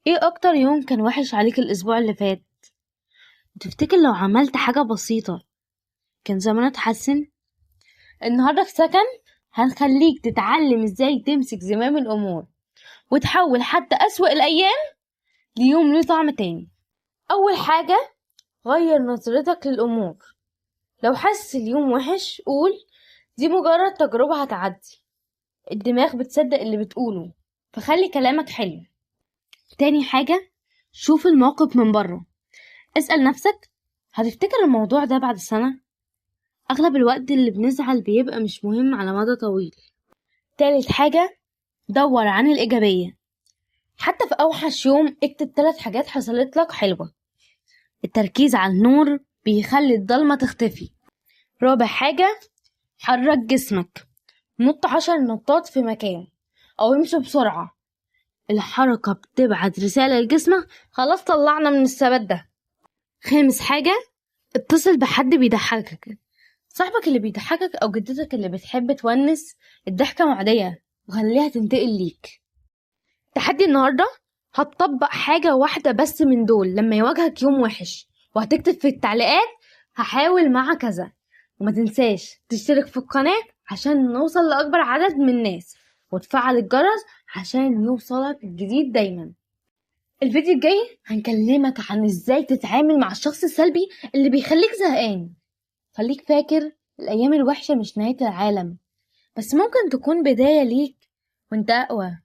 ايه اكتر يوم كان وحش عليك الاسبوع اللي فات؟ وتفتكر لو عملت حاجة بسيطة كان زمان اتحسن؟ النهاردة في سكن هنخليك تتعلم ازاي تمسك زمام الامور وتحول حتى اسوأ الايام ليوم ليه طعم تاني. اول حاجة، غير نظرتك للامور. لو حاسس اليوم وحش قول دي مجرد تجربة هتعدي. الدماغ بتصدق اللي بتقوله، فخلي كلامك حلو. تاني حاجة، شوف الموقف من بره. اسأل نفسك، هتفتكر الموضوع ده بعد سنة؟ أغلب الوقت اللي بنزعل بيبقى مش مهم على مدى طويل. تالت حاجة، دور عن الإيجابية. حتى في أوحش يوم اكتب 3 حاجات حصلت لك حلوة. التركيز على النور بيخلي الضلمة تختفي. رابع حاجة، حرك جسمك. نط 10 نطات في مكان أو امشي بسرعة. الحركة بتبعت رسالة لجسمك خلاص طلعنا من الثبات ده. خامس حاجة، اتصل بحد بيضحكك. صاحبك اللي بيضحكك أو جدتك اللي بتحب تونس الضحكة معدية وخليها تنتقل ليك. تحدي النهاردة، هتطبق حاجة واحدة بس من دول لما يواجهك يوم وحش، وهتكتب في التعليقات هحاول مع كذا. وما تنساش تشترك في القناة عشان نوصل لأكبر عدد من الناس، وتفعل الجرس عشان يوصلك الجديد دايما. الفيديو الجاي هنكلمك عن ازاي تتعامل مع الشخص السلبي اللي بيخليك زهقان. خليك فاكر الأيام الوحشة مش نهاية العالم، بس ممكن تكون بداية ليك وانت أقوى.